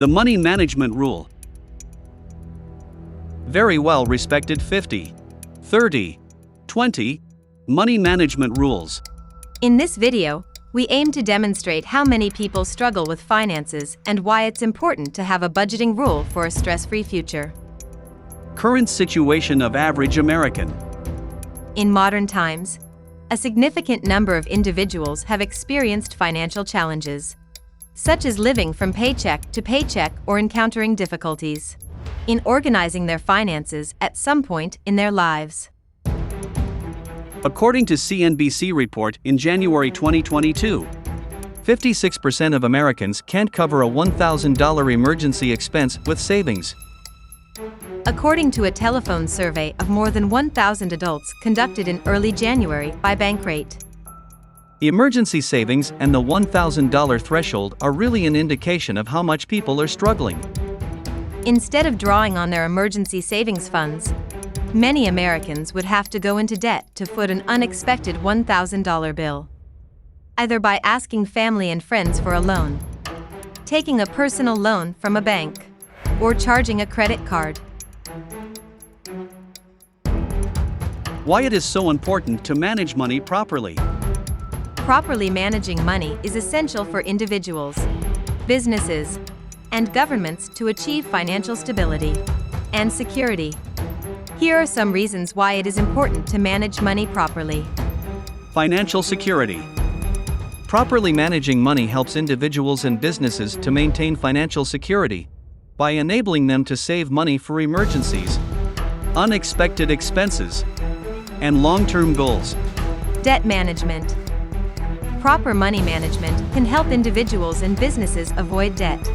The money management rule. Very well respected 50, 30, 20 money management rules. In this video, we aim to demonstrate how many people struggle with finances and why it's important to have a budgeting rule for a stress-free future. Current situation of average American. In modern times, a significant number of individuals have experienced financial challenges, such as living from paycheck to paycheck or encountering difficulties in organizing their finances at some point in their lives. According to CNBC report in January 2022, 56% of Americans can't cover a $1,000 emergency expense with savings. According to a telephone survey of more than 1,000 adults conducted in early January by Bankrate, the emergency savings and the $1,000 threshold are really an indication of how much people are struggling. Instead of drawing on their emergency savings funds, many Americans would have to go into debt to foot an unexpected $1,000 bill, either by asking family and friends for a loan, taking a personal loan from a bank, or charging a credit card. Why it is so important to manage money properly. Properly managing money is essential for individuals, businesses, and governments to achieve financial stability and security. Here are some reasons why it is important to manage money properly. Financial security. Properly managing money helps individuals and businesses to maintain financial security by enabling them to save money for emergencies, unexpected expenses, and long-term goals. Debt management. Proper money management can help individuals and businesses avoid debt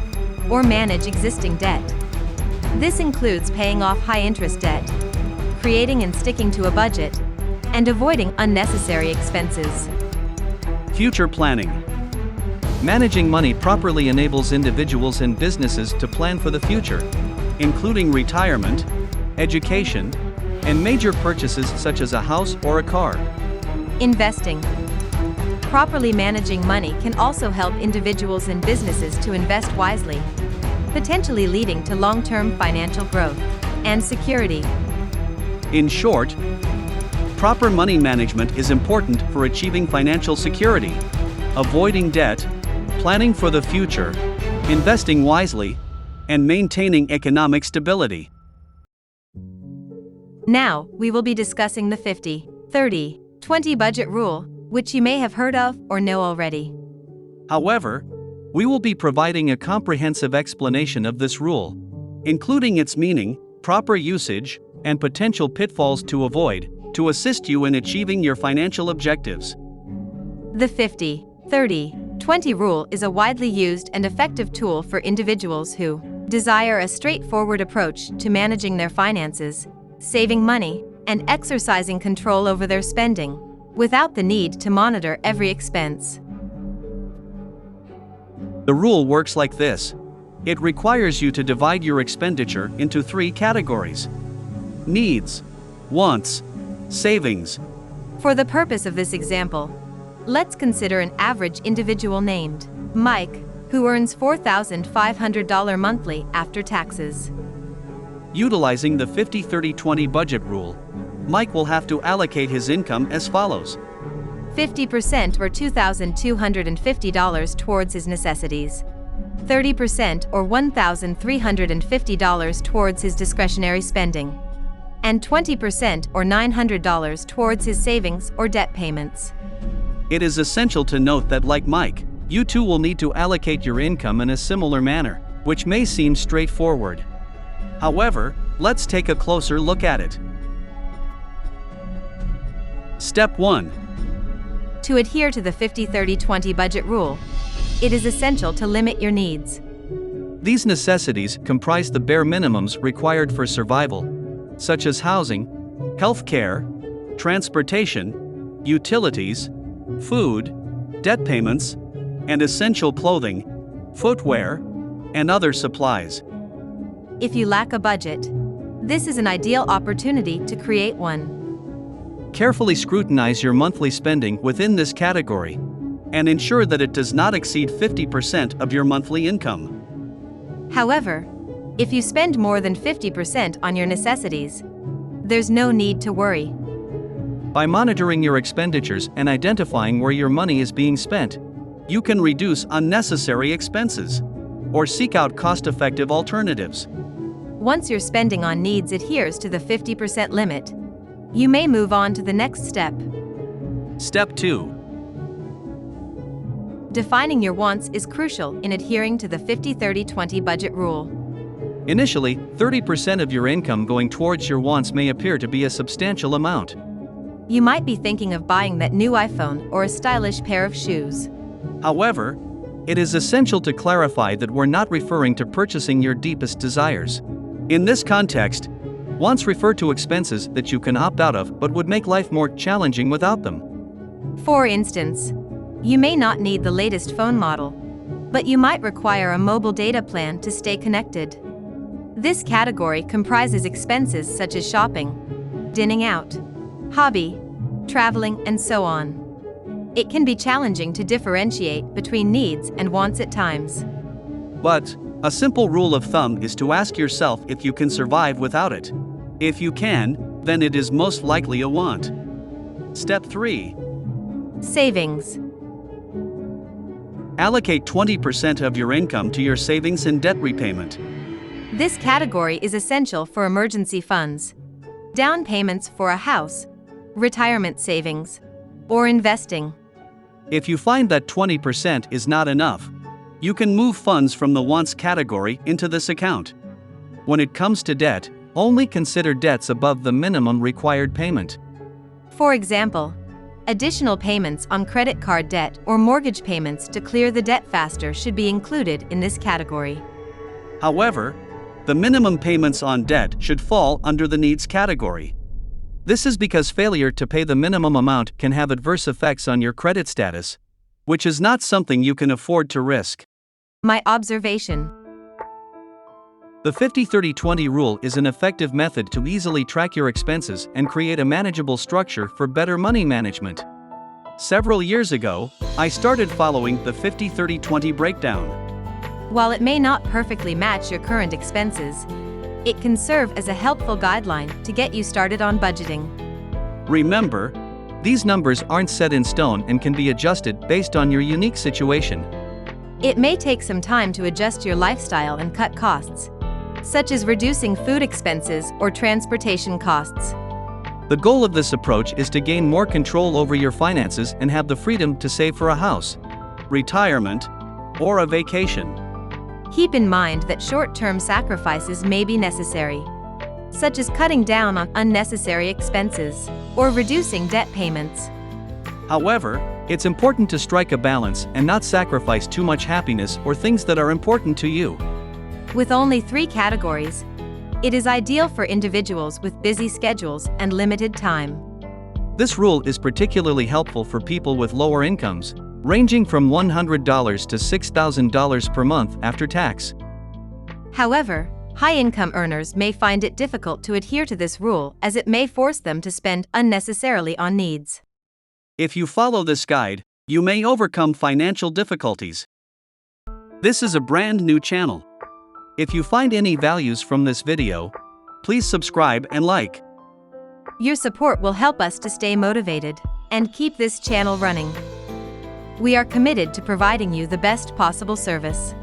or manage existing debt. This includes paying off high-interest debt, creating and sticking to a budget, and avoiding unnecessary expenses. Future planning. Managing money properly enables individuals and businesses to plan for the future, including retirement, education, and major purchases such as a house or a car. Investing. Properly managing money can also help individuals and businesses to invest wisely, potentially leading to long-term financial growth and security. In short, proper money management is important for achieving financial security, avoiding debt, planning for the future, investing wisely, and maintaining economic stability. Now, we will be discussing the 50, 30, 20 budget rule, which you may have heard of or know already. However, we will be providing a comprehensive explanation of this rule, including its meaning, proper usage, and potential pitfalls to avoid, to assist you in achieving your financial objectives. The 50, 30, 20 rule is a widely used and effective tool for individuals who desire a straightforward approach to managing their finances, saving money, and exercising control over their spending, without the need to monitor every expense. The rule works like this. It requires you to divide your expenditure into 3 categories: needs, wants, savings. For the purpose of this example, let's consider an average individual named Mike, who earns $4,500 monthly after taxes. Utilizing the 50-30-20 budget rule, Mike will have to allocate his income as follows: 50% or $2,250 towards his necessities, 30% or $1,350 towards his discretionary spending, and 20% or $900 towards his savings or debt payments. It is essential to note that, like Mike, you too will need to allocate your income in a similar manner, which may seem straightforward. However, let's take a closer look at it. Step 1. To adhere to the 50-30-20 budget rule, it is essential to limit your needs. These necessities comprise the bare minimums required for survival, such as housing, health care, transportation, utilities, food, debt payments, and essential clothing, footwear, and other supplies. If you lack a budget, this is an ideal opportunity to create one. Carefully scrutinize your monthly spending within this category and ensure that it does not exceed 50% of your monthly income. However, if you spend more than 50% on your necessities, there's no need to worry. By monitoring your expenditures and identifying where your money is being spent, you can reduce unnecessary expenses or seek out cost-effective alternatives. Once your spending on needs adheres to the 50% limit, you may move on to the next step. Step 2. Defining your wants is crucial in adhering to the 50-30-20 budget rule. Initially, 30% of your income going towards your wants may appear to be a substantial amount. You might be thinking of buying that new iPhone or a stylish pair of shoes. However, it is essential to clarify that we're not referring to purchasing your deepest desires. In this context, wants refer to expenses that you can opt out of but would make life more challenging without them. For instance, you may not need the latest phone model, but you might require a mobile data plan to stay connected. This category comprises expenses such as shopping, dining out, hobby, traveling, and so on. It can be challenging to differentiate between needs and wants at times. But a simple rule of thumb is to ask yourself if you can survive without it. If you can, then it is most likely a want. Step 3. Savings. Allocate 20% of your income to your savings and debt repayment. This category is essential for emergency funds, down payments for a house, retirement savings, or investing. If you find that 20% is not enough, you can move funds from the wants category into this account. When it comes to debt, only consider debts above the minimum required payment. For example, additional payments on credit card debt or mortgage payments to clear the debt faster should be included in this category. However, the minimum payments on debt should fall under the needs category. This is because failure to pay the minimum amount can have adverse effects on your credit status, which is not something you can afford to risk. My observation. The 50-30-20 rule is an effective method to easily track your expenses and create a manageable structure for better money management. Several years ago, I started following the 50-30-20 breakdown. While it may not perfectly match your current expenses, it can serve as a helpful guideline to get you started on budgeting. Remember, these numbers aren't set in stone and can be adjusted based on your unique situation. It may take some time to adjust your lifestyle and cut costs, such as reducing food expenses or transportation costs. The goal of this approach is to gain more control over your finances and have the freedom to save for a house, retirement, or a vacation. Keep in mind that short-term sacrifices may be necessary, such as cutting down on unnecessary expenses or reducing debt payments. However, it's important to strike a balance and not sacrifice too much happiness or things that are important to you. With only 3 categories, it is ideal for individuals with busy schedules and limited time. This rule is particularly helpful for people with lower incomes, ranging from $100 to $6,000 per month after tax. However, high-income earners may find it difficult to adhere to this rule as it may force them to spend unnecessarily on needs. If you follow this guide, you may overcome financial difficulties. This is a brand new channel. If you find any values from this video, please subscribe and like. Your support will help us to stay motivated and keep this channel running. We are committed to providing you the best possible service.